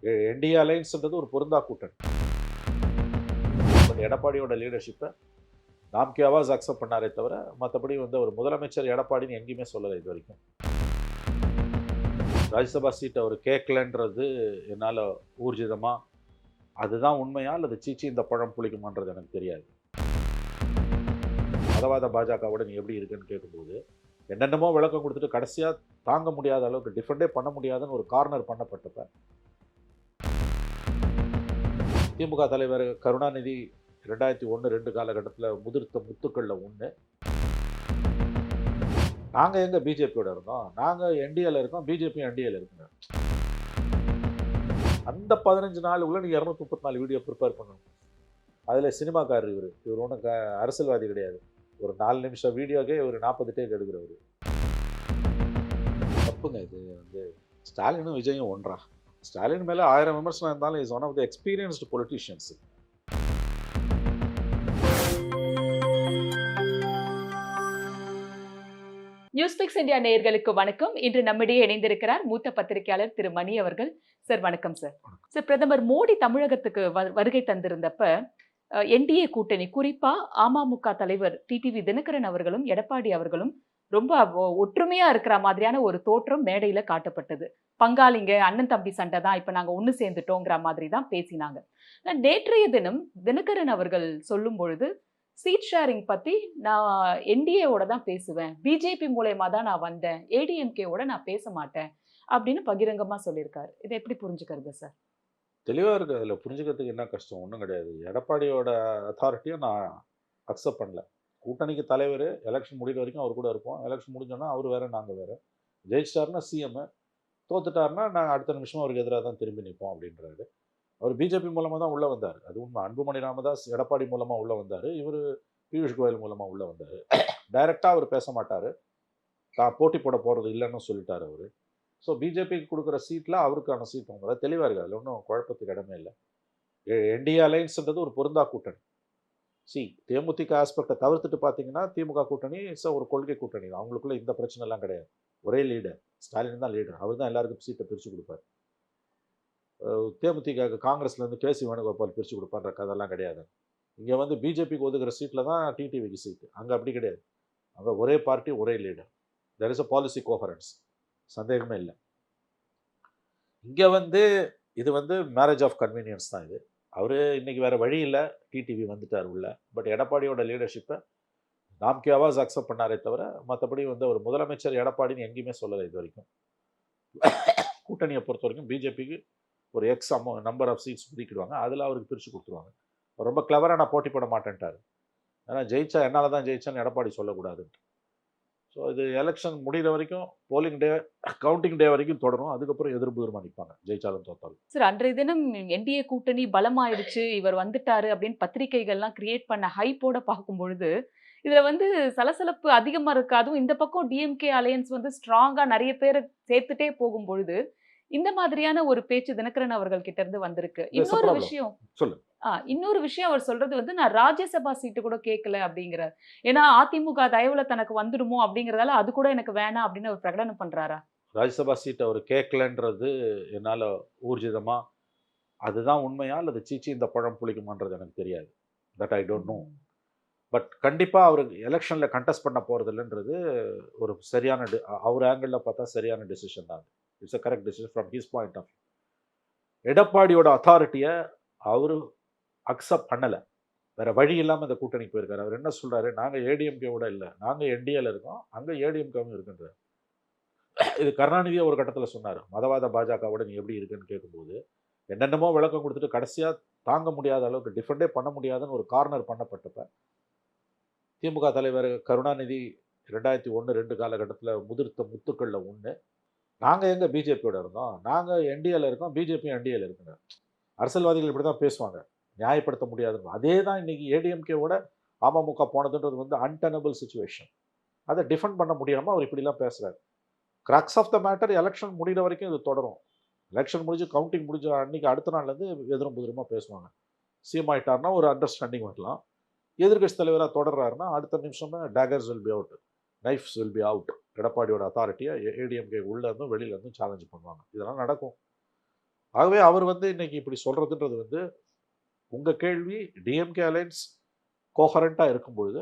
NDA அலைன்ஸ்ன்றது ஒரு பொருந்தா கூட்டணி. பட் எடப்பாடியோட லீடர்ஷிப்பை நாம் கே ஆவாஸ் அக்செப்ட் பண்ணாரே தவிர மற்றபடி வந்து ஒரு முதலமைச்சர் எடப்பாடின்னு எங்கேயுமே சொல்லலை இது வரைக்கும். ராஜ்யசபா சீட் அவர் கேட்கலன்றது என்னால் ஊர்ஜிதமாக அதுதான் உண்மையா அல்லது சீச்சி இந்த பழம் புளிக்குமான்றது எனக்கு தெரியாது. மதவாத பாஜகவோட நீ எப்படி இருக்குன்னு கேட்கும்போது என்னென்னமோ விளக்கம் கொடுத்துட்டு கடைசியாக தாங்க முடியாத அளவுக்கு டிஃபெண்டே பண்ண முடியாதுன்னு ஒரு கார்னர் பண்ணப்பட்டப்ப திமுக தலைவர் கருணாநிதி 2001-2 காலகட்டத்தில் முதிர்த்த முத்துக்களில் ஒன்று. நாங்கள் எங்கே பிஜேபியோட இருந்தோம், நாங்கள் என்டிஏல இருக்கோம், பிஜேபி என்டிஏல இருக்குங்க. அந்த 15 நாளுக்குள்ள நீ 234 வீடியோ ப்ரிப்பேர் பண்ணணும். அதில் சினிமாக்காரர் இவர் ஒன்றும் அரசியல்வாதி கிடையாது. ஒரு 4 நிமிஷம் வீடியோக்கே ஒரு 40 டேக் எடுக்கிறவர். தப்புங்க இது வந்து. ஸ்டாலினும் விஜயும் ஒன்றா? ஸ்டாலின் மேலே 1000 விமர்சனம் இருந்தாலும் is one of the experienced politicians. NewsPicks India நேயர்களுக்கு வணக்கம். இன்று நம்மிடையே இணைந்திருக்கிறார் மூத்த பத்திரிகையாளர் திரு மணி அவர்கள். சார் வணக்கம் சார். சார், பிரதமர் மோடி தமிழகத்துக்கு வருகை தந்திருந்தப்ப என்டிஏ கூட்டணி, குறிப்பா அமமுக தலைவர் டிடிவி தினகரன் அவர்களும் எடப்பாடி அவர்களும் ரொம்ப ஒற்றுமையா இருக்கிற மாதிரியான ஒரு தோற்றம் மேடையில காட்டப்பட்டது. பங்காளிங்க, அண்ணன் தம்பி சண்டை தான், இப்ப நாங்க ஒண்ணு சேர்ந்துட்டோங்கிற மாதிரி தான் பேசினாங்க. நேற்றைய தினம் தினகரன் அவர்கள் சொல்லும் பொழுது சீட் ஷேரிங் பத்தி நான் என்டிஏவோட தான் பேசுவேன், பிஜேபி மூலயமா தான் நான் வந்தேன், ஏடிஎம்கேவோட நான் பேச மாட்டேன் அப்படின்னு பகிரங்கமா சொல்லியிருக்காரு. இதை எப்படி புரிஞ்சுக்கிறது சார்? தெளிவாக இருக்குது. அதில் புரிஞ்சுக்கிறதுக்கு என்ன கஷ்டம்? ஒன்றும் கிடையாது. எடப்பாடியோட அத்தாரிட்டியை நான் அக்செப்ட் பண்ணல. கூட்டணிக்கு தலைவர், எலெக்ஷன் முடிகிற வரைக்கும் அவர் கூட இருப்போம். எலெக்ஷன் முடிஞ்சோன்னா அவர் வேறு, நாங்கள் வேறு. ஜெயிச்சிட்டாருன்னா சிஎம், தோத்துட்டாருன்னா நாங்கள் அடுத்த நிமிஷம் அவருக்கு எதிராக தான் திரும்பி நிற்போம் அப்படின்றாரு. அவர் பிஜேபி மூலமாக தான் உள்ளே வந்தார். அது உண்மை. அன்புமணி ராமதாஸ் எடப்பாடி மூலமாக உள்ளே வந்தார். இவர் பியூஷ் கோயல் மூலமாக உள்ளே வந்தார். டைரெக்டாக அவர் பேச மாட்டார். தான் போட்டி போட போகிறது இல்லைன்னு சொல்லிட்டார் அவர். ஸோ பிஜேபிக்கு கொடுக்குற சீட்டில் அவருக்கான சீட் அவங்க தெளிவாக இருக்குது. அதில் ஒன்றும் குழப்பத்துக்கு இடமே இல்லை. என்டிஏ அலைன்ஸ்ன்றது ஒரு பொருந்தா கூட்டணி. தேமுதிக ஆஸ்பெக்டை தவிர்த்துட்டு பார்த்தீங்கன்னா திமுக கூட்டணி ஒரு கொள்கை கூட்டணி தான். அவங்களுக்குள்ள இந்த பிரச்சனைலாம் கிடையாது. ஒரே லீடர் ஸ்டாலின் தான் லீடர். அவர் தான் எல்லாருக்கும் சீட்டை பிரித்து கொடுப்பார். தேமுதிக காங்கிரஸ்லேருந்து கேசி வேணுகோபால் பிரித்து கொடுப்பான்ற கதெல்லாம் கிடையாது. இங்கே வந்து பிஜேபிக்கு ஒதுக்குற சீட்டில் தான் டிடிவிக்கு சீட்டு. அங்கே அப்படி கிடையாது. அங்கே ஒரே பார்ட்டி, ஒரே leader. There is a policy coherence, சந்தேகமே இல்லை. இங்கே வந்து இது வந்து மேரேஜ் ஆஃப் கன்வீனியன்ஸ் தான் இது. அவர் இன்றைக்கி வேறு வழி இல்லை, டிடிவி வந்துட்டார் உள்ள. பட் எடப்பாடியோட லீடர்ஷிப்பை நாம் கே ஆவாஸ் அக்செப்ட் பண்ணாரே தவிர மற்றபடி வந்து ஒரு முதலமைச்சர் எடப்பாடின்னு எங்கேயுமே சொல்லலை இது வரைக்கும். கூட்டணியை பொறுத்த வரைக்கும் பிஜேபிக்கு ஒரு எக்ஸ் நம்பர் ஆஃப் சீட்ஸ் ஒதுக்கிடுவாங்க. அதில் அவருக்கு பிரித்து கொடுத்துருவாங்க. ரொம்ப கிளவராக நான் போட்டி போட மாட்டேன்ட்டார். ஏன்னா ஜெயிச்சா என்னால் தான் ஜெயிச்சான்னு எடப்பாடி சொல்லக்கூடாதுன்ட்டு. ஸோ இது எலெக்ஷன் முடிகிற வரைக்கும், போலிங் டே, கவுண்டிங் டே வரைக்கும் தொடரும். அதுக்கப்புறம் எதிர்புதிரமாக நிற்பாங்க, ஜெயிச்சாலும் தோத்தாலும். சார், அன்றைய தினம் என்டிஏ கூட்டணி பலமாயிடுச்சு, இவர் வந்துட்டாரு அப்படின்னு பத்திரிகைகள்லாம் கிரியேட் பண்ண ஹைப்போட பார்க்கும் பொழுது இதுல வந்து சலசலப்பு அதிகமா இருக்கு. அதுவும் இந்த பக்கம் டிஎம்கே அலையன்ஸ் வந்து ஸ்ட்ராங்கா நிறைய பேரை சேர்த்துட்டே போகும் பொழுது இந்த மாதிரியான ஒரு பேச்சு தினகரன் அவர்கள் கிட்ட இருந்து வந்திருக்கு. இன்னொரு விஷயம் அவர் சொல்றது வந்து, நான் ராஜ்யசபா சீட்டு கூட கேட்கல அப்படிங்கிறார். ஏன்னா அதிமுக தயவுல தனக்கு வந்துடுமோ அப்படிங்கறதால அது கூட எனக்கு வேணாம் அப்படின்னு அவர் பிரகடனம் பண்றாரா? ராஜ்யசபா சீட் அவர் கேட்கலன்றது என்னால் ஊர்ஜிதமா அதுதான் உண்மையா அல்லது சீச்சி இந்த பழம் புளிக்குமான்றது எனக்கு தெரியாது. That I don't know. But கண்டிப்பாக அவர் எலெக்ஷனில் கண்டெஸ்ட் பண்ண போகிறது இல்லைன்றது ஒரு சரியான அவர் ஆங்கிளில் பார்த்தா சரியான டிசிஷன் தான். It's a correct decision from his point of view. எடப்பாடியோட அத்தாரிட்டியை அவர் அக்செப்ட் பண்ணலை. வேறு வழி இல்லாமல் இந்த கூட்டணிக்கு போயிருக்காரு. அவர் என்ன சொல்கிறாரு, நாங்கள் ஏடிஎம்கேவோட இல்லை, நாங்கள் என்டிஏல இருக்கோம், அங்கே ஏடிஎம்கேவும் இருக்குன்றார். இது கருணாநிதியை ஒரு கட்டத்தில் சொன்னார். மதவாத பாஜகவோட நீ எப்படி இருக்குன்னு கேட்கும்போது என்னென்னமோ விளக்கம் கொடுத்துட்டு கடைசியாக தாங்க முடியாத அளவுக்கு டிஃபெண்டே பண்ண முடியாதுன்னு ஒரு கார்னர் பண்ணப்பட்டப்ப திமுக தலைவர் கருணாநிதி 2001-2 காலகட்டத்தில் முதிர்த்த முத்துக்களில் ஒன்று. நாங்கள் எங்கே பிஜேபியோட இருந்தோம், நாங்கள் என்டிஏல இருக்கோம், பிஜேபி என்டிஏல இருக்குங்க. அரசியல்வாதிகள் இப்படி தான் பேசுவாங்க, நியாயப்படுத்த முடியாதுன்னு. அதே தான் இன்றைக்கி ஏடிஎம்கேவோட அமமுக போனதுன்றது வந்து அன்டெனபிள் சுச்சுவேஷன். அதை டிஃபெண்ட் பண்ண முடியாமல் அவர் இப்படிலாம் பேசுகிறார். Crux of the matter, election முடிகிற வரைக்கும் இது தொடரும். எலெக்ஷன் முடிஞ்சு கவுண்டிங் முடிஞ்ச அன்றைக்கி அடுத்த நாள்லேருந்து எதிரும் புதிரமாக பேசுவாங்க. சிஎம் ஆகிட்டார்னா ஒரு அண்டர்ஸ்டாண்டிங் வரலாம். எதிர்கட்சி தலைவராக தொடர்றாருன்னா அடுத்த நிமிஷமே daggers will be out, knives will be out. எடப்பாடியோட அத்தாரிட்டியை ஏடிஎம்கே உள்ளேருந்தும் வெளியிலேருந்தும் சேலஞ்ச் பண்ணுவாங்க. இதெல்லாம் நடக்கும். ஆகவே அவர் வந்து இன்னைக்கு இப்படி சொல்றதுன்றது வந்து உங்க கேள்வி டிஎம்கே அலைன்ஸ் கோஹரண்டா இருக்கும் பொழுது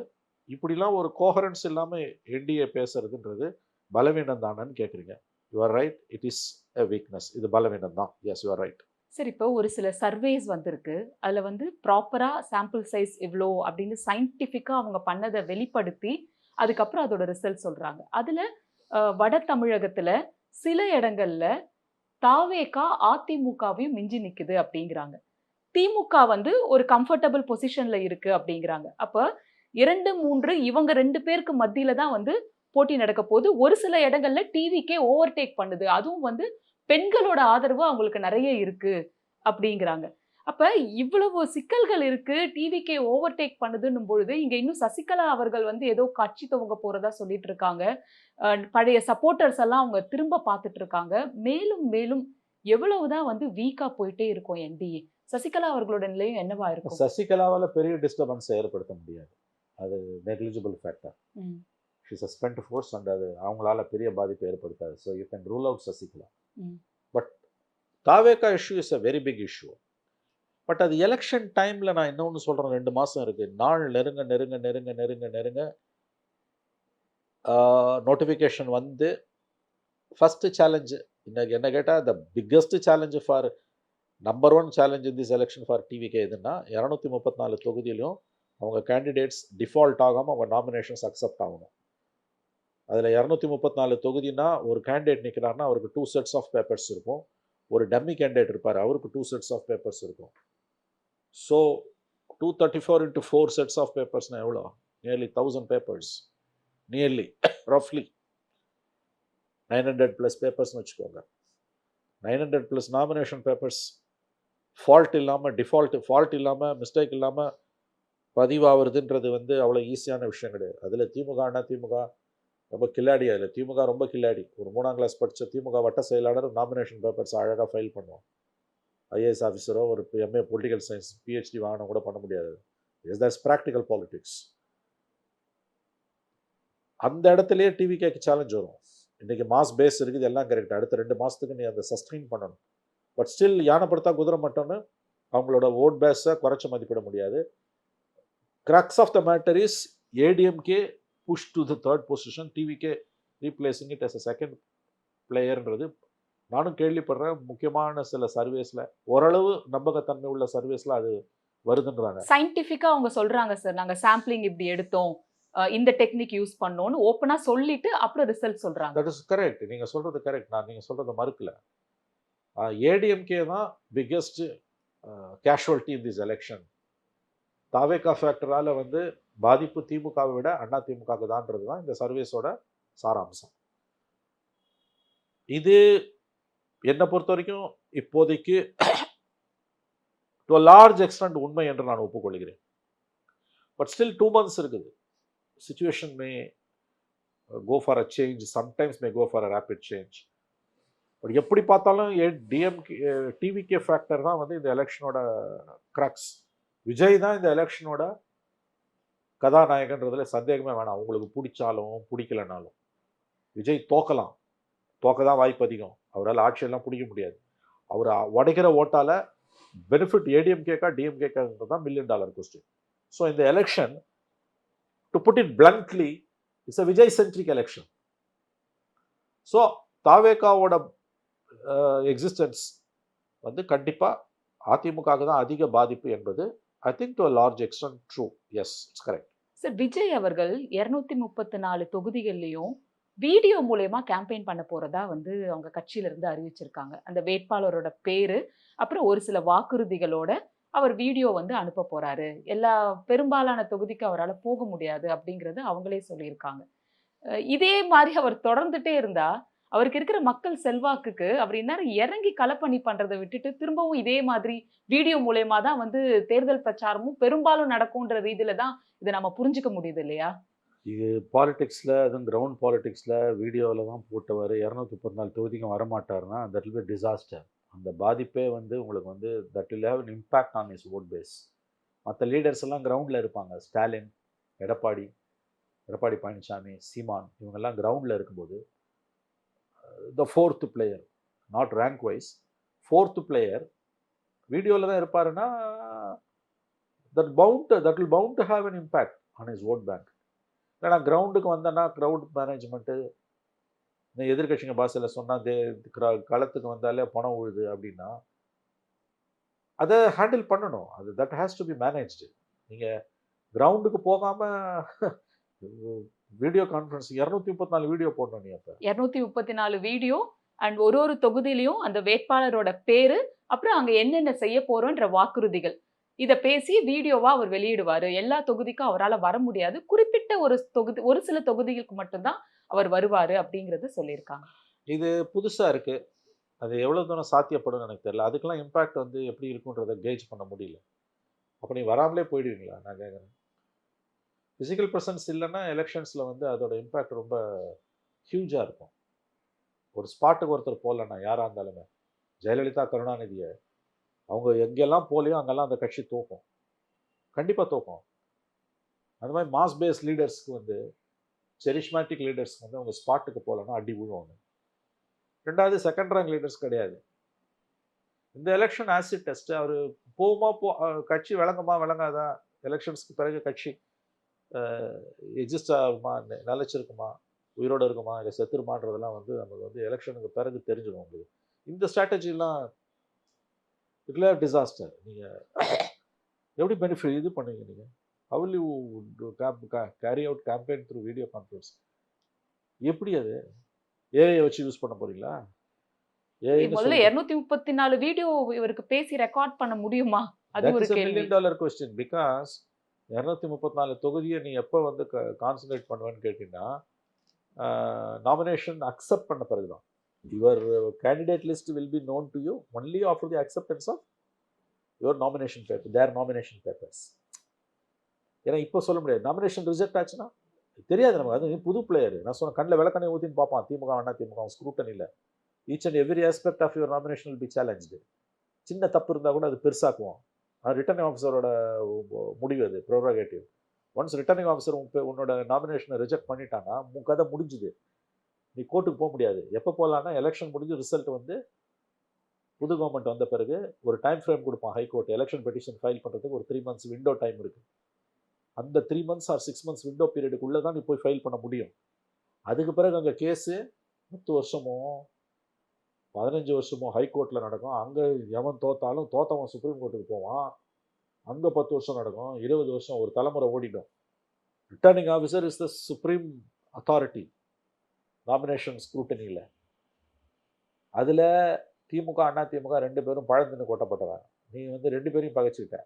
இப்படிலாம் ஒரு கோஹரன்ஸ் இல்லாம என்டிஏ பேசுறதுன்றது பலவீனம் தானன்னு கேட்குறீங்க. You are right, it is a weakness. இது பலவீனம் தான். Yes, you are right. சரி, இப்போ ஒரு சில சர்வேஸ் வந்திருக்கு. அதுல வந்து ப்ராப்பரா சாம்பிள் சைஸ் இவ்ளோ அப்படின்னு சயின்டிஃபிக்கா அவங்க பண்ணத வெளிப்படுத்தி, அதுக்கப்புறம் அதோட ரிசல்ட் சொல்றாங்க. அதுல வட தமிழகத்துல சில இடங்கள்ல தாவேகா அதிமுகவையும் மிஞ்சி நிக்குது அப்படிங்கிறாங்க. திமுக வந்து ஒரு கம்ஃபர்டபிள் பொசிஷன்ல இருக்கு அப்படிங்கிறாங்க. அப்ப 2, 3 இவங்க 2 பேருக்கு மத்தியில தான் வந்து போட்டி நடக்க போது. ஒரு சில இடங்கள்ல டிவிக்கே ஓவர்டேக் பண்ணுது. அதுவும் வந்து பெண்களோட ஆதரவு அவங்களுக்கு நெறைய இருக்கு அப்படிங்கிறாங்க. அப்ப இவ்வளவு சிக்கல்கள் இருக்கு. டிவிக்கே ஓவர்டேக் பண்ணுதுன்னும் பொழுது, இங்க இன்னும் சசிகலா அவர்கள் வந்து ஏதோ கட்சி துவங்க போறதா சொல்லிட்டு இருக்காங்க. பழைய சப்போர்ட்டர்ஸ் எல்லாம் அவங்க திரும்ப பார்த்துட்டு இருக்காங்க. மேலும் மேலும் எவ்வளவுதான் வந்து வீக்கா போயிட்டே இருக்கும் என்டிஏ. சசிகலா அவர்களோட நிலையும் என்னவா இருக்கும்? சசிகலாவால பெரிய டிஸ்டர்பன்ஸ் ஏற்படுத்த முடியாது. அது நெக்லிஜிபிள் ஃபேக்டர். ம். ஷி சஸ்பெண்ட் ஃபோர்ஸ் அண்ட் அது அவங்களால பெரிய பாதிப்பு ஏற்படுத்தாது. So you can rule out Sasikala. ம். But Thavega issue is a very big issue. But அது எலெக்ஷன் டைம்ல நான் இன்னொன்று சொல்றேன். 2 மாசம் இருக்கு. நாள் நெருங்க நெருங்க நெருங்க நெருங்க நெருங்க நோட்டிஃபிகேஷன் வந்து ஃபர்ஸ்ட் சேலஞ்ச் இன்னைக்கு என்ன கேட்டால் the biggest challenge for number 1 challenge in this election for TVK எதுன்னா 234 தொகுதியிலும் அவங்க கேண்டிடேட்ஸ் டிஃபால்ட் ஆகாமல் அவங்க நாமினேஷன்ஸ் அக்செப்ட் ஆகணும். அதில் 234 தொகுதினா ஒரு கேண்டிடேட் நிற்கிறாருன்னா அவருக்கு 2 செட்ஸ் ஆஃப் பேப்பர்ஸ் இருக்கும். ஒரு டம்மி கேண்டிடேட் இருப்பார், அவருக்கு 2 செட்ஸ் ஆஃப் பேப்பர்ஸ் இருக்கும். ஸோ 234 into 4 sets of பேப்பர்ஸ்னால் எவ்வளோ? Nearly 1000 papers. நியர்லி ரஃப்லி 900 ப்ளஸ் பேப்பர்ஸ்னு வச்சுக்கோங்க. 900 ப்ளஸ் நாமினேஷன் பேப்பர்ஸ் ஃபால்ட் இல்லாமல் ஃபால்ட் இல்லாமல் மிஸ்டேக் இல்லாமல் பதிவாகிறதுன்றது வந்து அவ்வளோ ஈஸியான விஷயம் கிடையாது. அதில் திமுக ரொம்ப கில்லாடி. அதில் திமுக ரொம்ப கில்லாடி. ஒரு 3ஆம் கிளாஸ் படித்த திமுக வட்ட செயலாளர் நாமினேஷன் பேப்பர்ஸ் அழகாக ஃபைல் பண்ணுவோம். ஐஏஎஸ் ஆஃபீஸரோ ஒரு எம்ஏ பொலிட்டிக்கல் சயின்ஸ் பிஹெச்டி வாங்கினா கூட பண்ண முடியாது. Is that's practical politics. அந்த இடத்துலயே டிவிகேக்கு சேலஞ்ச் வரும். இன்றைக்கி மாஸ் பேஸ் இருக்குது, எல்லாம் கரெக்ட். அடுத்த 2 மாதத்துக்கு நீ அதை சஸ்டெயின் பண்ணணும். பட் ஸ்டில் யானைப்படுத்தா குதிரை மட்டும்னு அவங்களோட ஓட் பேஸை குறைச்சி மதிப்பிட முடியாது. Crux of the matter is ADMK push to the third position, TVK replacing it as a second பிளேயர்ன்றது நானும் கேள்விப்படுறேன். முக்கியமான சில சர்வேஸில் ஓரளவு நம்பகத்தன்மை உள்ள சர்வேஸில் அது வருதுன்றாங்க. சயின்டிஃபிக்கா அவங்க சொல்றாங்க சார், நாங்க சாம்பிளிங் இப்படி எடுத்தோம், இந்த டெக்னிக் யூஸ் பண்ணோம்னு ஓப்பனா சொல்லிட்டு அப்புறம் ரிசல்ட் சொல்றாங்க. That is correct. நீங்கள் சொல்கிறது கரெக்ட். நான் நீங்கள் சொல்கிறத மறுக்கல. ஏடிஎம்கே தான் பிக்கெஸ்ட் கேஷுவல்டி இன் திஸ் எலெக்ஷன். தாவேகா ஃபேக்டரால் வந்து பாதிப்பு திமுகவை விட அண்ணா திமுகவுக்கு தான்ன்றது தான் இந்த சர்வேஸோட சாராம்சம். இது என்னை பொறுத்த வரைக்கும் இப்போதைக்கு டு லார்ஜ் எக்ஸ்டென்ட் உண்மை என்று நான் ஒப்புக்கொள்கிறேன். பட் ஸ்டில் 2 months இருக்குது. Situation may go for a change, sometimes may go for a rapid change. But எப்படி பார்த்தாலும் டிஎம்கே டிவிகே ஃபேக்டர் தான் வந்து இந்த எலெக்ஷனோட கிராக்ஸ். விஜய் தான் இந்த எலெக்ஷனோட கதாநாயகன்றதுல சந்தேகமே வேணாம். உங்களுக்கு பிடிச்சாலும் பிடிக்கலனாலும் விஜய் தோக்கலாம். தோக்க தான் வாய்ப்பு அதிகம். அவரால் ஆட்சியெல்லாம் பிடிக்க முடியாது. அவர் உடைக்கிற ஓட்டால பெனிஃபிட் ஏடிஎம்கேக்கா டிஎம்கேக்கான்றது தான் $1 million கொஸ்டின். ஸோ இந்த election to put it bluntly it's a Vijay centric election. So தாவேகாவோட எக்ஸிஸ்டன்ஸ் வந்து கண்டிப்பாக அதிமுகவுக்கு தான் அதிக பாதிப்பு என்பது I think to a large extent true. Yes, it's correct. Sir, Vijay அவர்கள் 234 தொகுதிகள்லையும் வீடியோ மூலயமா கேம்பெயின் பண்ண போறதா வந்து அவங்க கட்சியில இருந்து அறிவிச்சிருக்காங்க. அந்த வேட்பாளரோட பேரு, அப்புறம் ஒரு சில வாக்குறுதிகளோட அவர் வீடியோ வந்து அனுப்ப போறாரு. எல்லா பெரும்பாலான தொகுதிக்கு அவரால போக முடியாது அப்படிங்கிறது அவங்களே சொல்லியிருக்காங்க. இதே மாதிரி அவர் தொடர்ந்துட்டே இருந்தா, அவருக்கு இருக்கிற மக்கள் செல்வாக்குக்கு அவர் இந்நேரம் இறங்கி களப்பணி பண்றத விட்டுட்டு, திரும்பவும் இதே மாதிரி வீடியோ மூலியமா தான் வந்து தேர்தல் பிரச்சாரமும் பெரும்பாலும் நடக்கும்ன்ற ரீதியில தான் இத நம்ம புரிஞ்சுக்க முடியுது இல்லையா? இது பாலிடிக்ஸில், அதுவும் கிரவுண்ட் பாலிடிக்ஸில் வீடியோவில் தான் போட்டவர் 234 தொகுதிக்கும் வரமாட்டார்னா தட் வில் பி டிசாஸ்டர். அந்த பாதிப்பே வந்து உங்களுக்கு வந்து that will have an impact on his vote base. மற்ற லீடர்ஸ் எல்லாம் கிரவுண்டில் இருப்பாங்க. ஸ்டாலின், எடப்பாடி பழனிசாமி, சீமான் இவங்கெல்லாம் கிரவுண்டில் இருக்கும்போது the 4th player, not rank wise, 4th player வீடியோவில் தான் இருப்பாருன்னா that will bound to have an impact on his vote bank. ஏன்னா கிரவுண்டுக்கு வந்தேன்னா க்ரௌட் மேனேஜ்மெண்ட்டு இந்த எதிர்கட்சிங்க பாஷையில் சொன்னால் களத்துக்கு வந்தாலே பணம் உழுது அப்படின்னா அதை ஹேண்டில் பண்ணணும். அது that has to be managed. நீங்கள் கிரவுண்டுக்கு போகாமல் வீடியோ கான்ஃபரன்ஸ் 234 வீடியோ போடணும். நீ அப்போ 234 வீடியோ அண்ட் ஒரு தொகுதியிலையும் அந்த வேட்பாளரோட பேரு, அப்புறம் அங்க என்னென்ன செய்ய போறோன்ற வாக்குறுதிகள் இதை பேசி வீடியோவா அவர் வெளியிடுவாரு. எல்லா தொகுதிக்கும் அவரால் வர முடியாது, குறிப்பிட்ட ஒரு சில தொகுதிகளுக்கு மட்டும்தான் அவர் வருவாரு அப்படிங்கறது சொல்லியிருக்காங்க. இது புதுசா இருக்கு. அது எவ்வளவு தூரம் சாத்தியப்படும் எனக்கு தெரியல. அதுக்கெல்லாம் இம்பாக்ட் வந்து எப்படி இருக்குன்றதை கேஜ் பண்ண முடியல. அப்போ நீ வராமலே போயிடுவீங்களா நான் கேட்குறேன். ஃபிசிக்கல் ப்ரெசன்ஸ் இல்லைன்னா எலெக்ஷன்ஸில் வந்து அதோட இம்பேக்ட் ரொம்ப ஹியூஜாக இருக்கும். ஒரு ஸ்பாட்டுக்கு ஒருத்தர் போகலன்னா யாராக இருந்தாலுமே, ஜெயலலிதா கருணாநிதியை அவங்க எங்கெல்லாம் போலையோ அங்கெல்லாம் அந்த கட்சி தோக்கும், கண்டிப்பாக தோக்கும். அந்த மாதிரி மாஸ் பேஸ் லீடர்ஸ்க்கு வந்து, செரிஷ்மேட்டிக் லீடர்ஸ்க்கு வந்து அவங்க ஸ்பாட்டுக்கு போகலன்னா அடி விழுவாங்க. ரெண்டாவது செகண்ட் ரேங்க் லீடர்ஸ் கிடையாது. இந்த எலெக்ஷன் ஆசிட் டெஸ்ட் அவர் போகுமா கட்சி விளங்குமா விளங்காதா, எலெக்ஷன்ஸ்க்கு பிறகு கட்சி எக்ஸிஸ்ட் ஆகுமா, நிலைச்சிருக்குமா, உயிரோடு இருக்குமா, இல்லை செத்துருமான்றதெல்லாம் வந்து நமக்கு வந்து எலெக்ஷனுக்கு பிறகு தெரிஞ்சிடும் உங்களுக்கு. இந்த ஸ்ட்ராட்டஜிலாம் டிக்ளேர் டிசாஸ்டர். நீங்கள் எப்படி பெனிஃபிட் இது பண்ணுவீங்க? நீங்கள் how will you carry out campaign through video conference? எப்படி அது ஏஐ வச்சு யூஸ் பண்ண போறீங்களா? முதல்ல 234 வீடியோ இவருக்கு பேசி ரெக்கார்ட் பண்ண முடியுமா? அது ஒரு கேள்வி. $1 million question. பிகாஸ் 234 தொகுதியை நீ எப்போ வந்து கான்சன்ட்ரேட் பண்ணுவேன்னு கேட்டீங்கன்னா, நாமினேஷன் அக்செப்ட் பண்ண பிறகுதான். Your candidate list will be known to you only after the acceptance of your nomination paper, their nomination papers. ஏன்னா இப்போ சொல்ல முடியாது. நாமினேஷன் ரிஜெக்ட் ஆச்சுன்னா தெரியாது நமக்கு. அது புது பிளேயர். நான் சொன்ன கண்ணில் விளக்கணை ஊற்றின்னு பார்ப்பான். திமுக வேணா திமுக ஸ்க்ரூட்டனியில் each and every aspect of your nomination will be challenge. சின்ன தப்பு இருந்தால் கூட அது பெருசாக்குவோம். ரிட்டர்னிங் ஆஃபீஸரோட முடிவு, அது ப்ரோரோகேட்டிவ். ஒன்ஸ் ரிட்டர்னிங் ஆஃபீஸர் உன்னோட நாமினேஷனை ரிஜெக்ட் பண்ணிட்டாங்கன்னா கதை முடிஞ்சுது. நீ கோர்ட்டுக்கு போக முடியாது. எப்போ போகலான்னா எலெக்ஷன் முடிஞ்சு ரிசல்ட் வந்து புது கவர்மெண்ட் வந்த பிறகு ஒரு டைம் ஃப்ரேம் கொடுப்பான் ஹைகோர்ட். எலெக்ஷன் பெட்டிஷன் ஃபைல் பண்ணுறதுக்கு ஒரு 3 months விண்டோ டைம் இருக்குது. அந்த 3 months ஆர் 6 months விண்டோ பீரியடுக்குள்ளே தான் நீ போய் ஃபைல் பண்ண முடியும். அதுக்கு பிறகு அங்கே கேஸு 10 வருஷமோ 15 வருஷமோ ஹைகோர்ட்டில் நடக்கும். அங்கே எவன் தோத்தாலும் தோத்தவன் சுப்ரீம் கோர்ட்டுக்கு போவான். அங்கே 10 வருஷம் நடக்கும், 20 வருஷம், ஒரு தலைமுறை ஓடிடும். Returning officer is the supreme authority nomination ஸ்க்ரூட்டனியில். அதில் திமுக அண்ணா திமுக 2 பேரும் பழந்துன்னு கொட்டப்பட்டவன். நீ வந்து 2 பேரையும் பகைச்சிக்கிட்ட.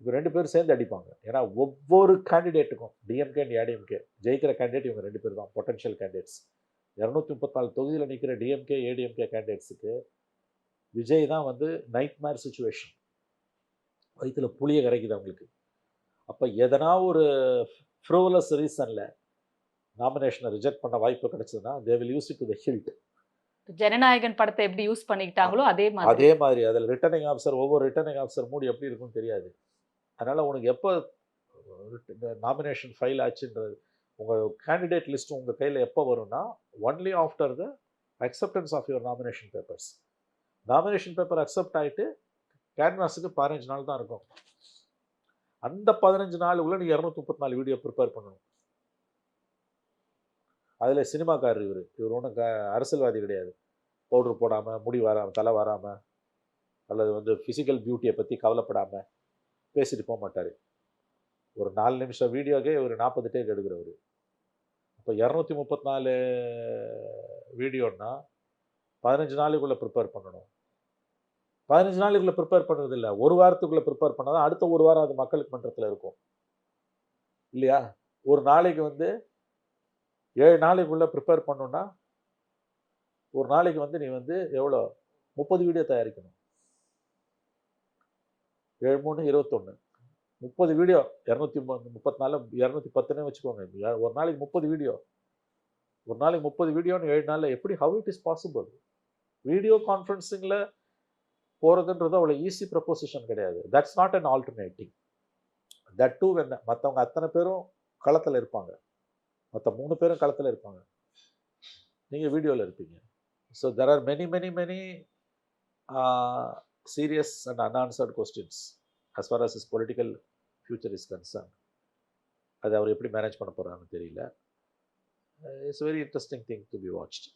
இப்போ 2 பேரும் சேர்ந்து அடிப்பாங்க. ஏன்னா ஒவ்வொரு கேண்டிடேட்டுக்கும் டிஎம்கே அண்ட் ஏடிஎம்கே ஜெயிக்கிற கேண்டிடேட் இவங்க 2 பேர் தான் பொட்டன்ஷியல் கேண்டிடேட்ஸ். 234 தொகுதியில் நிற்கிற டிஎம்கே ஏடிஎம்கே கேண்டிடேட்ஸுக்கு விஜய் தான் வந்து நைட்மேர் சுச்சுவேஷன். வயிற்றுல புளியை கரைக்குது அவங்களுக்கு. அப்போ எதனா ஒரு ஃப்ரோலஸ் ரீசனில் நாமினேஷனை ரிஜெக்ட் பண்ண வாய்ப்பு கிடைச்சதுன்னா they will use it to the hilt. Jananayagan படத்தை எப்படி யூஸ் பண்ணிக்கிட்டாங்களோ அதே மாதிரி அதில் ரிட்டர்னிங் ஆஃபீஸர், ஒவ்வொரு ரிட்டர்னிங் ஆஃபீஸர் மூடி எப்படி இருக்குன்னு தெரியாது. அதனால் உனக்கு எப்போ நாமினேஷன் ஃபைல் ஆச்சுன்றது, உங்கள் கேண்டிடேட் லிஸ்ட் உங்கள் கையில் எப்போ வரும்னா only after the acceptance of your nomination papers. Nomination paper accept ஆகிட்டு கேன்வாஸுக்கு 15 நாள் தான் இருக்கும். அந்த 15 நாளுக்குள்ளே நீ 234 வீடியோ ப்ரிப்பேர் பண்ணணும். அதில் சினிமாக்காரர் இவர் ஒன்றும் அரசியல்வாதி கிடையாது. பவுடர் போடாமல், முடி வராமல், தலை வராமல், அல்லது வந்து ஃபிசிக்கல் பியூட்டியை பற்றி கவலைப்படாமல் பேசிட்டு போக மாட்டார். ஒரு 4 நிமிஷம் வீடியோக்கே ஒரு 40 டேக் எடுக்கிறவர். அப்போ 234 வீடியோன்னா 15 நாளுக்குள்ளே ப்ரிப்பேர் பண்ணணும். 15 நாளுக்குள்ளே ப்ரிப்பேர் பண்ணுறது இல்லை, ஒரு வாரத்துக்குள்ளே ப்ரிப்பேர் பண்ணால் தான் அடுத்த ஒரு வாரம் அது மக்களுக்கு மன்றத்தில் இருக்கும் இல்லையா? ஒரு நாளைக்கு வந்து 7 நாளைக்குள்ளே ப்ரிப்பேர் பண்ணணுன்னா ஒரு நாளைக்கு வந்து நீ வந்து எவ்வளோ 30 வீடியோ தயாரிக்கணும். 7 3 21 30 வீடியோ 234 210 வச்சுக்கோங்க. ஒரு நாளைக்கு 30 வீடியோ. ஒரு நாளைக்கு 30 வீடியோன்னு 7 நாளில் எப்படி? How it is possible? Video கான்ஃபரன்சிங்கில் போகிறதுன்றது அவ்வளோ ஈஸி ப்ரப்போசிஷன் கிடையாது. That's not an alternative. That too என்ன, மற்றவங்க அத்தனை பேரும் களத்தில் இருப்பாங்க, மற்ற 3 பேரும் களத்தில் இருப்பாங்க, நீங்கள் வீடியோவில் இருப்பீங்க. So there are many serious and unanswered questions as far as his political future is concerned. அது அவர் எப்படி மேனேஜ் பண்ண போகிறான்னு தெரியல. It's very interesting thing to be watched.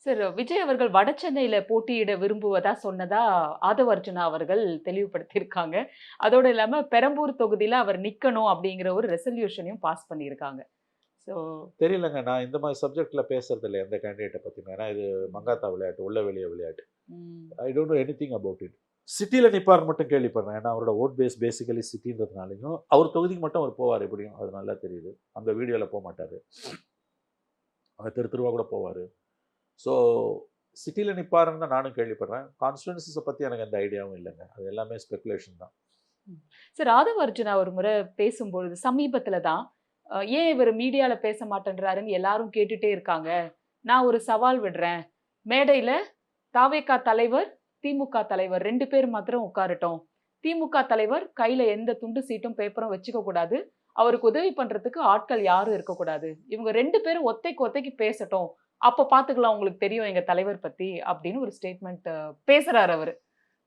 Sir Vijay அவர்கள் வட சென்னையில போட்டியிட விரும்புவதா சொன்னதா ஆதவ் அர்ஜுனா அவர்கள் தெளிவுபடுத்தியிருக்காங்க. அதோட இல்லாம பெரம்பூர் தொகுதியில அவர் நிக்கணும் அப்படிங்கிற ஒரு ரெசல்யூஷனையும் பாஸ் பண்ணியிருக்காங்க. ஸோ தெரியலங்க, நான் இந்த மாதிரி சப்ஜெக்டில் பேசுறது இல்லை எந்த கேண்டிடேட்டை பற்றியும். ஏன்னா இது மங்காத்தா விளையாட்டு, உள்ள வெளியே விளையாட்டு. I don't know anything about it. சிட்டியில் நிற்பார் மட்டும் கேள்விப்படுறேன். ஏன்னா அவரோட ஓட் பேஸ் பேசிக்கலி சிட்டின்றதுனாலையும் அவர் தொகுதிக்கு மட்டும் அவர் போவார் எப்படியும், அது நல்லா தெரியுது. அந்த வீடியோவில் போக மாட்டார், அவர் தெருவா கூட போவார். ஸோ சிட்டியில் நிற்பாருன்னு தான் நானும் கேள்விப்படுறேன். கான்ஸ்டிடுவன்சிஸை பற்றி எனக்கு எந்த ஐடியாவும் இல்லைங்க, அது எல்லாமே ஸ்பெகுலேஷன் தான். சார் ஆதவ் அர்ஜுனா ஒரு முறை பேசும்பொழுது சமீபத்துல தான் ஏன் இவர் மீடியால பேச மாட்டேன்றாருன்னு எல்லாரும் கேட்டுட்டே இருக்காங்க. நான் ஒரு சவால் விடுறேன். மேடையில தாவேகா தலைவர், திமுக தலைவர் 2 பேர் மாத்திரம் உட்காரட்டும். திமுக தலைவர் கையில எந்த துண்டு சீட்டும் பேப்பரும் வச்சுக்க கூடாது. அவருக்கு உதவி பண்றதுக்கு ஆட்கள் யாரும் இருக்கக்கூடாது. இவங்க 2 பேரும் ஒத்தைக்கு ஒத்தைக்கு பேசட்டும். அப்ப பாத்துக்கலாம், உங்களுக்கு தெரியும் எங்க தலைவர் பத்தி அப்படின்னு ஒரு ஸ்டேட்மெண்ட் பேசுறாரு அவரு.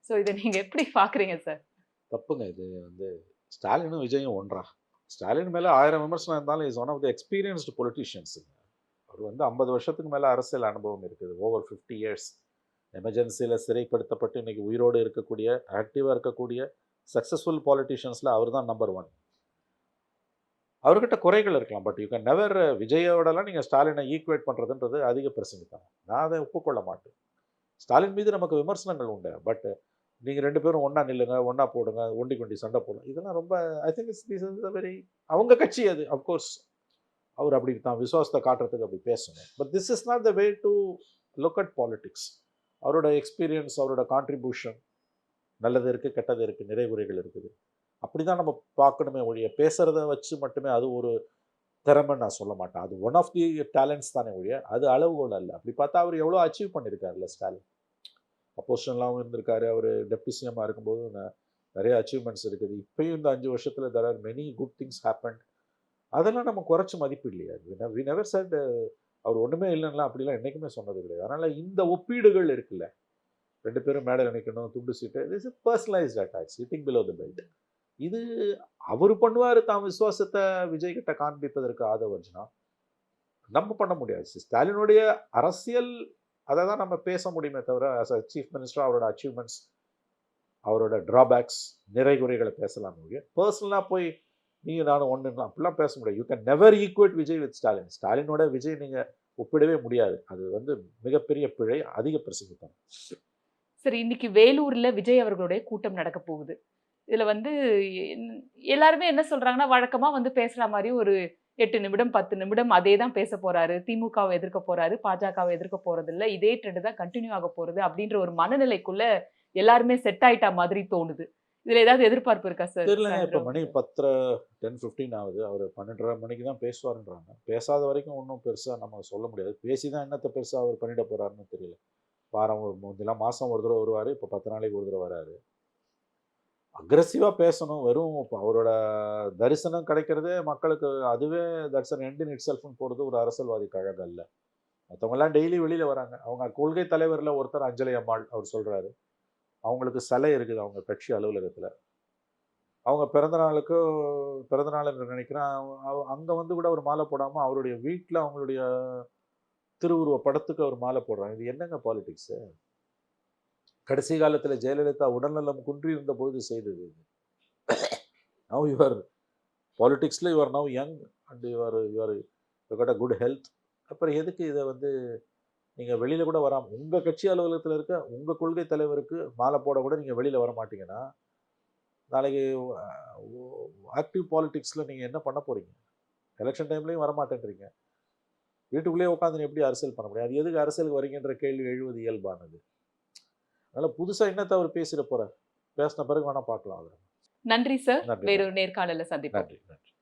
சோ இதை நீங்க எப்படி பாக்குறீங்க சார்? தப்புங்க. இது வந்து ஸ்டாலினும் விஜயும் ஒன்றா? ஸ்டாலின் மேலே 1000 விமர்சனம் இருந்தாலும் is one of the experienced பொலிட்டீஷியன்ஸுங்க. அவர் வந்து 50 வருஷத்துக்கு மேலே அரசியல் அனுபவம் இருக்குது. Over 50 years. எமர்ஜென்சியில் சிறைப்படுத்தப்பட்டு இன்னைக்கு உயிரோடு இருக்கக்கூடிய, ஆக்டிவாக இருக்கக்கூடிய சக்ஸஸ்ஃபுல் பாலிட்டிஷியன்ஸில் அவர் தான் நம்பர் 1. அவர்கிட்ட குறைகள் இருக்கலாம், பட் யூ கேன் நெவர் விஜயோடலாம் நீங்கள் ஸ்டாலினை ஈக்குவேட் பண்ணுறதுன்றது அதிக பிரசங்கித்தான். நான் அதை ஒப்புக்கொள்ள மாட்டேன். ஸ்டாலின் மீது நமக்கு விமர்சனங்கள் உண்டு, பட் நீங்கள் 2 பேரும் ஒன்றா நில்லுங்க, ஒன்றா போடுங்க, ஒண்டி கொண்டி சண்டை போடுங்க, இதெல்லாம் ரொம்ப ஐ திங்க் இஸ் வெரி, அவங்க கட்சி அது. அஃப்கோர்ஸ் அவர் அப்படி தான் விசுவாசத்தை காட்டுறதுக்கு அப்படி பேசணும். But this is not the way to look at politics. அவரோட எக்ஸ்பீரியன்ஸ், அவரோட கான்ட்ரிபியூஷன், நல்லது இருக்குது, கெட்டது இருக்குது, நிறைகுறைகள் இருக்குது. அப்படி தான் நம்ம பார்க்கணுமே ஒழிய பேசுகிறத வச்சு மட்டுமே அது ஒரு திறமை நான் சொல்ல மாட்டேன். அது ஒன் ஆஃப் தி டேலண்ட்ஸ் தானே ஒழிய அது அளவுகோல் அல்ல. அப்படி பார்த்தா அவர் எவ்வளோ அச்சீவ் பண்ணியிருக்காருல்ல ஸ்டாலின். அப்போசிஷன்லாகவும் இருந்திருக்காரு. அவர் டெப்டி சிஎம்மாக இருக்கும்போது நிறைய அச்சீவ்மெண்ட்ஸ் இருக்குது. இப்பயும் இந்த 5 வருஷத்தில் there are many good things happen. அதெல்லாம் நம்ம குறைச்சி மதிப்பு இல்லையா? வி நெவர் செட் அவர் ஒன்றுமே இல்லைன்னா அப்படிலாம் என்றைக்குமே சொன்னது கிடையாது. அதனால் இந்த ஒப்பீடுகள் இருக்குல்ல, 2 பேரும் மேடை நினைக்கணும், துண்டு சீட்டு, this is personalised attack, sitting below the belt. இது அவர் பண்ணுவார் தான் விசுவாசத்தை விஜய் கிட்ட காண்பிப்பதற்கு ஆதவ் அர்ஜுனா. நம்ம பண்ண முடியாது. ஸ்டாலினுடைய அரசியல் அதை தான் நம்ம பேச முடியுமே தவிர ஆஸ் அ சீஃப் மினிஸ்டர் அவரோட அச்சீவ்மெண்ட்ஸ், அவரோட ட்ராபேக்ஸ், நிறைகுறைகளை பேசலாம் முடியும். பர்சனலாக போய் நீங்கள் நானும் ஒன்றுலாம் அப்படிலாம் பேச முடியாது. You can never equate Vijay with Stalin. ஸ்டாலினோட விஜய் நீங்கள் ஒப்பிடவே முடியாது. அது வந்து மிகப்பெரிய பிழை, அதிக பிரசங்கித்தனம். சரி, இன்னைக்கு வேலூர்ல விஜய் அவர்களுடைய கூட்டம் நடக்க போகுது. இதுல வந்து எல்லாருமே என்ன சொல்றாங்கன்னா, வழக்கமா வந்து பேசுற மாதிரி ஒரு 8 நிமிடம் 10 நிமிடம் அதே தான் பேச போறாரு. திமுகவை எதிர்க்க போறாரு, பாஜகவை எதிர்க்க போறது இல்ல, இதே ட்ரெண்ட் தான் கண்டினியூ ஆக போறது அப்படின்ற ஒரு மனநிலைக்குள்ள எல்லாருமே செட் ஆயிட்டா மாதிரி தோணுது. இதுல ஏதாவது எதிர்பார்ப்பு இருக்கா சார்? தெரியலங்க. இப்போ மணி 10:15 ஆகுது. அவர் 12:30 மணிக்கு தான் பேசுவாருன்றாங்க. பேசாத வரைக்கும் ஒன்றும் பெருசாக நம்ம சொல்ல முடியாது. பேசி தான் என்னத்தை பெருசாக அவர் பண்ணிட போறாருன்னு தெரியல. வாரம் முந்திலாம் மாதம் ஒரு தடவை வருவார், இப்போ 10 நாளைக்கு ஒரு தடவை வராரு. அக்ரெசிவாக பேசணும். வெறும் இப்போ அவரோட தரிசனம் கிடைக்கிறதே மக்களுக்கு, அதுவே that's an end in it செல்ஃப்னு போகிறது ஒரு அரசியல்வாதிக்கு அழகு அல்ல. மற்றவங்கெல்லாம் டெய்லி வெளியில் வராங்க. அவங்க கொள்கை தலைவரில் ஒருத்தர் அஞ்சலி அம்மாள், அவர் சொல்கிறாரு. அவங்களுக்கு சிலை இருக்குது அவங்க கட்சி அலுவலகத்தில். அவங்க பிறந்தநாள் என்று நினைக்கிறேன். அங்கே வந்து கூட அவர் மாலை போடாமல் அவருடைய வீட்டில் அவங்களுடைய திருவுருவ படத்துக்கு அவர் மாலை போடுறாங்க. இது என்னங்க பாலிடிக்ஸு? கடைசி காலத்தில் ஜெயலலிதா உடல்நலம் குன்றி இருந்த பொழுது செய்தது. நவ் யுவர் பாலிடிக்ஸில் your now young and your got a good health. அப்புறம் எதுக்கு இதை வந்து நீங்கள் வெளியில் கூட வராமல், உங்கள் கட்சி அலுவலகத்தில் இருக்க உங்கள் கொள்கை தலைவருக்கு மாலை போட கூட நீங்கள் வெளியில் வர மாட்டீங்கன்னா, நாளைக்கு ஆக்டிவ் பாலிடிக்ஸில் நீங்கள் என்ன பண்ண போகிறீங்க? எலெக்ஷன் டைம்லேயும் வரமாட்டேன்றீங்க. வீட்டுக்குள்ளேயே உட்காந்து எப்படி அரசியல் பண்ண முடியும்? அது எதுக்கு அரசியலுக்கு வரீங்கன்ற கேள்வி எழுவது இயல்பானது. அதனால் புதுசாக என்னத்தை அவர் பேசிட போகிறார்? பேசின பிறகு வேணால் பார்க்கலாம். அதில் நன்றி சார். வேறொரு நேர்காணலில் சந்திப்போம். நன்றி.